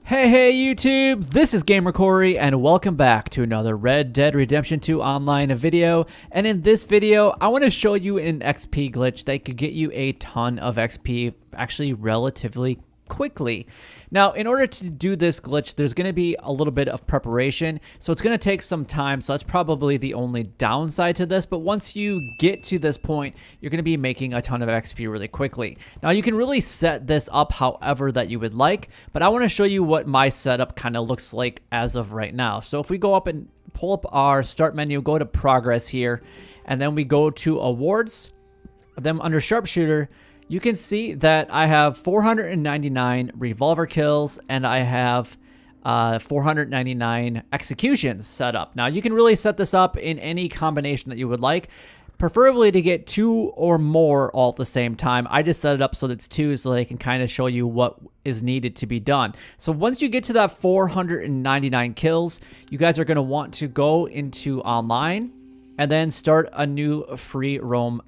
Hey YouTube, this is Gamer Corey and welcome back to another Red Dead Redemption 2 online video. And in this video, I want to show you an XP glitch that could get you a ton of XP actually relatively quickly. Now, in order to do this glitch, there's going to be a little bit of preparation, so it's going to take some time, so that's probably the only downside to this. But once you get to this point, you're going to be making a ton of XP really quickly. Now, you can really set this up however that you would like, but I want to show you what my setup kind of looks like as of right now. So if we go up and pull up our start menu, go to progress here, and then we go to awards, then under sharpshooter, you can see that I have 499 revolver kills and I have 499 executions set up. Now, you can really set this up in any combination that you would like, preferably to get 2 or more all at the same time. I just set it up so that it's 2 so that I can kind of show you what is needed to be done. So once you get to that 499 kills, you guys are going to want to go into online and then start a new free roam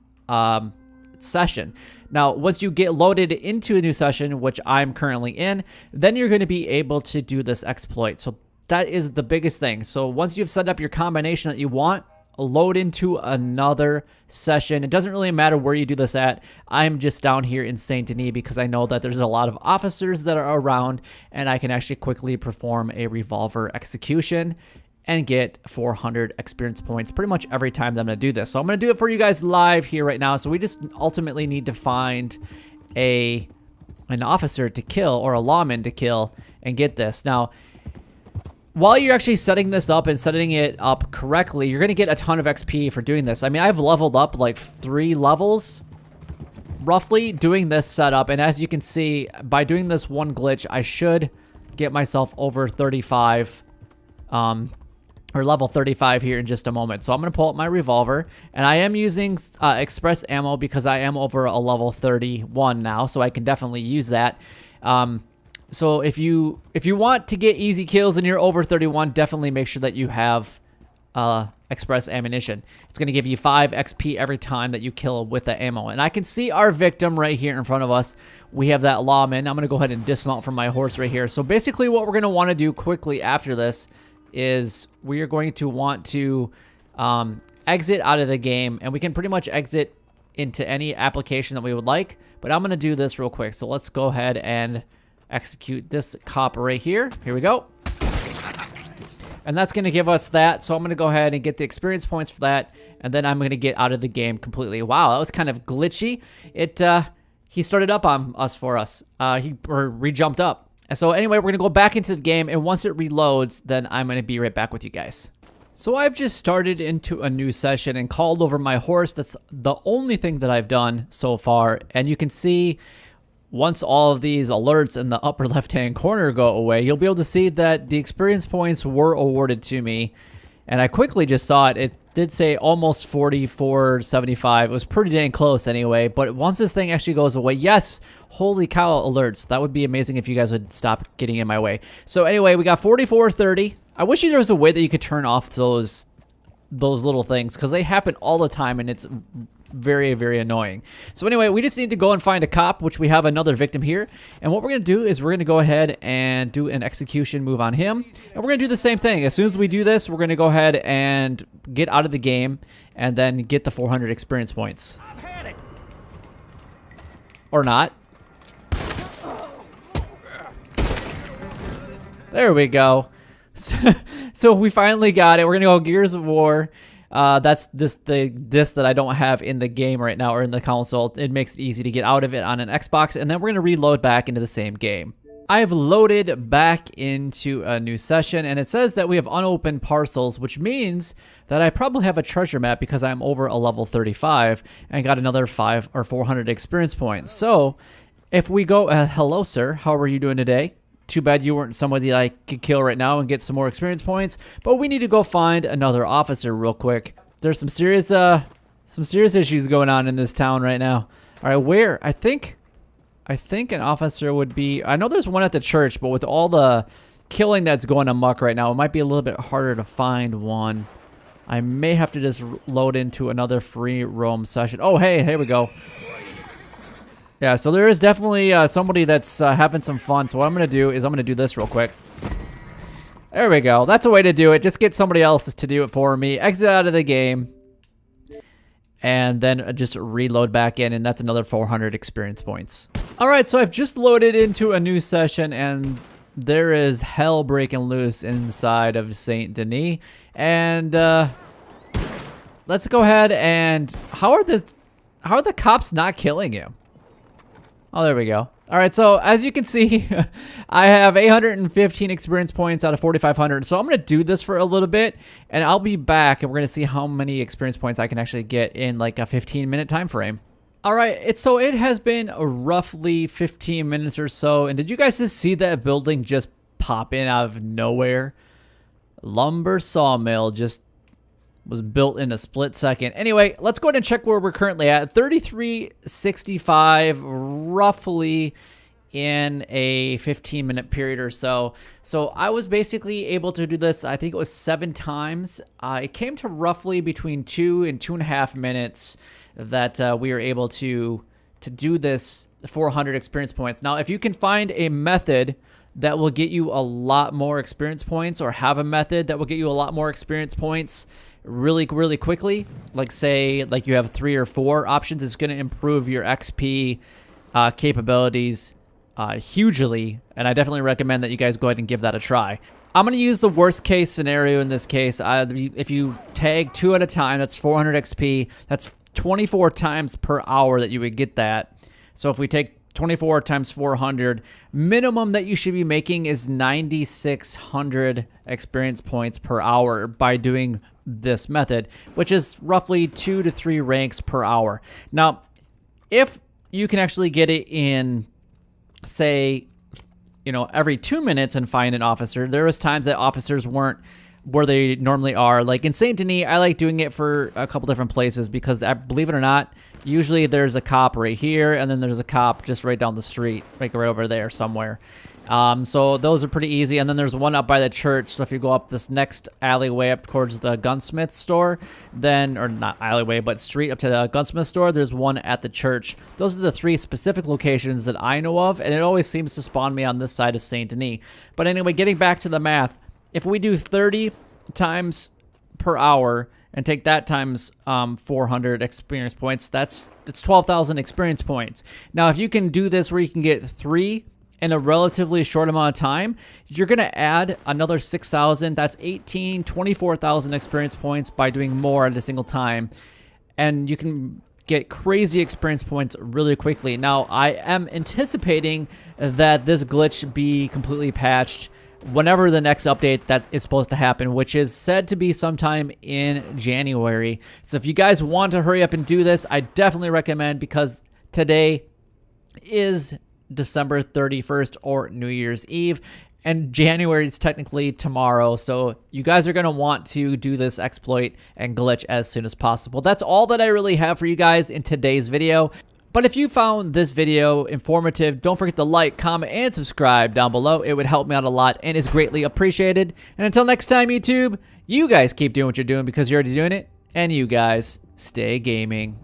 session. Now, once you get loaded into a new session, which I'm currently in, then you're going to be able to do this exploit. So that is the biggest thing. So once you've set up your combination that you want, load into another session. It doesn't really matter where you do this at. I'm just down here in Saint Denis because I know that there's a lot of officers that are around and I can actually quickly perform a revolver execution and get 400 experience points pretty much every time that I'm going to do this. So I'm going to do it for you guys live here right now. So we just ultimately need to find an officer to kill or a lawman to kill and get this. Now, while you're actually setting this up and setting it up correctly, you're going to get a ton of XP for doing this. I mean, I've leveled up like 3 levels roughly doing this setup. And as you can see, by doing this one glitch, I should get myself over 35 or level 35 here in just a moment. So I'm going to pull up my revolver, and I am using express ammo because I am over a level 31 now, so I can definitely use that. So if you want to get easy kills and you're over 31, definitely make sure that you have express ammunition. It's going to give you 5 XP every time that you kill with the ammo. And I can see our victim right here in front of us. We have that lawman. I'm going to go ahead and dismount from my horse right here. So basically what we're going to want to do quickly after this is we are going to want to exit out of the game, and we can pretty much exit into any application that we would like, but I'm going to do this real quick. So let's go ahead and execute this cop right here. Here we go. And that's going to give us that. So I'm going to go ahead and get the experience points for that, and then I'm going to get out of the game completely. Wow, that was kind of glitchy. He started up on us for us. He re-jumped up. So anyway, we're going to go back into the game, and once it reloads, then I'm going to be right back with you guys. So I've just started into a new session and called over my horse. That's the only thing that I've done so far. And you can see once all of these alerts in the upper left-hand corner go away, you'll be able to see that the experience points were awarded to me. And I quickly just saw it. It did say almost 4475. It was pretty dang close anyway. But once this thing actually goes away, yes, holy cow alerts. That would be amazing if you guys would stop getting in my way. So anyway, we got 4430. I wish there was a way that you could turn off those little things because they happen all the time and it's very, very annoying. So anyway, we just need to go and find a cop, which we have another victim here. And what we're going to do is we're going to go ahead and do an execution move on him. And we're going to do the same thing. As soon as we do this, we're going to go ahead and get out of the game and then get the 400 experience points. Or not. There we go. So we finally got it. We're going to go Gears of War. That's just the disc that I don't have in the game right now or in the console. It makes it easy to get out of it on an Xbox, and then we're going to reload back into the same game. I've loaded back into a new session, and it says that we have unopened parcels, which means that I probably have a treasure map because I'm over a level 35 and got another 5 or 400 experience points. So if we go, hello sir, how are you doing today? Too bad you weren't somebody that I could kill right now and get some more experience points. But we need to go find another officer real quick. There's some serious issues going on in this town right now. All right, where? I think an officer would be. I know there's one at the church, but with all the killing that's going amok right now, it might be a little bit harder to find one. I may have to just load into another free roam session. Oh, hey, here we go. Yeah, so there is definitely somebody that's having some fun. So what I'm going to do is I'm going to do this real quick. There we go. That's a way to do it. Just get somebody else to do it for me. Exit out of the game. And then just reload back in, and that's another 400 experience points. All right, so I've just loaded into a new session, and there is hell breaking loose inside of Saint Denis. And let's go ahead and how are the cops not killing you? Oh, there we go. All right, so as you can see, I have 815 experience points out of 4,500. So I'm going to do this for a little bit, and I'll be back, and we're going to see how many experience points I can actually get in like a 15-minute time frame. All right, it has been roughly 15 minutes or so, and did you guys just see that building just pop in out of nowhere? Lumber sawmill just was built in a split second. Anyway, let's go ahead and check where we're currently at. 3365, roughly in a 15-minute period or so. So I was basically able to do this, I think it was 7 times. It came to roughly between 2 and 2.5 minutes that we were able to do this 400 experience points. Now, if you can find a method that will get you a lot more experience points, or have a method that will get you a lot more experience points really quickly, like say like you have 3 or 4 options, it's going to improve your XP capabilities hugely, and I definitely recommend that you guys go ahead and give that a try. I'm going to use the worst case scenario in this case. If you tag 2 at a time, that's 400 XP. That's 24 times per hour that you would get that. So if we take 24 times 400, minimum that you should be making is 9,600 experience points per hour by doing this method, which is roughly 2 to 3 ranks per hour. Now, if you can actually get it in, say, every 2 minutes and find an officer, there was times that officers weren't where they normally are. Like in Saint Denis, I like doing it for a couple different places because, believe it or not, usually there's a cop right here, and then there's a cop just right down the street, like right over there somewhere. So those are pretty easy. And then there's one up by the church. So if you go up this next alleyway up towards the gunsmith store, then, or not alleyway, but street up to the gunsmith store, there's one at the church. Those are the 3 specific locations that I know of, and it always seems to spawn me on this side of Saint Denis. But anyway, getting back to the math, if we do 30 times per hour and take that times 400 experience points, that's 12,000 experience points. Now, if you can do this where you can get 3 in a relatively short amount of time, you're going to add another 6,000. That's 24,000 experience points by doing more at a single time. And you can get crazy experience points really quickly. Now, I am anticipating that this glitch be completely patched whenever the next update that is supposed to happen, which is said to be sometime in January. So if you guys want to hurry up and do this, I definitely recommend, because today is December 31st or New Year's Eve, and January is technically tomorrow. So you guys are going to want to do this exploit and glitch as soon as possible. That's all that I really have for you guys in today's video. But if you found this video informative, don't forget to like, comment, and subscribe down below. It would help me out a lot and is greatly appreciated. And until next time, YouTube, you guys keep doing what you're doing because you're already doing it. And you guys stay gaming.